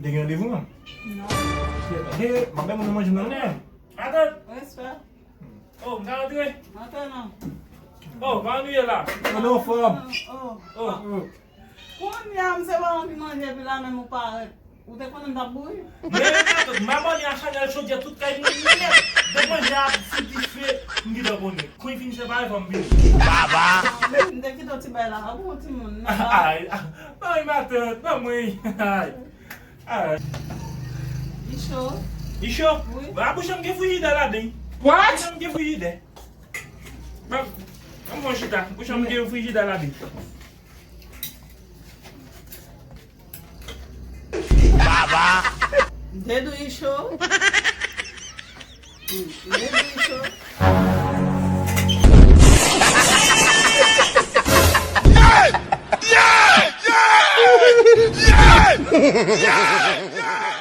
Ou te gen rendez-vous man? Non. Mabè moun manje nan ne? Aten. Respect. Oh, mka rentre? Maintenant. Oh, mka rentre la. Ano fòm? Oh. Oh. Kon yam se ba an pi manje pi la men mou paret. Ou te konen tabouy? Maman y a chanel chaudière toute kay ni net. Depuis j'ai satisfait m'di da bonne. Quand il finit c'est pas femme bien. Nde ki do ti bay la, a bon ti moun. Ay. Ay matin, pas moi. Ay. Ay. Isho? Isho? Oui. Ba bouche m'ge frigidaire là dedans. What? Bouche m'ge frigidaire. Ba mon chita, bouche m'ge frigidaire là dedans. Dedo Isho? Dedo Isho? Yeah!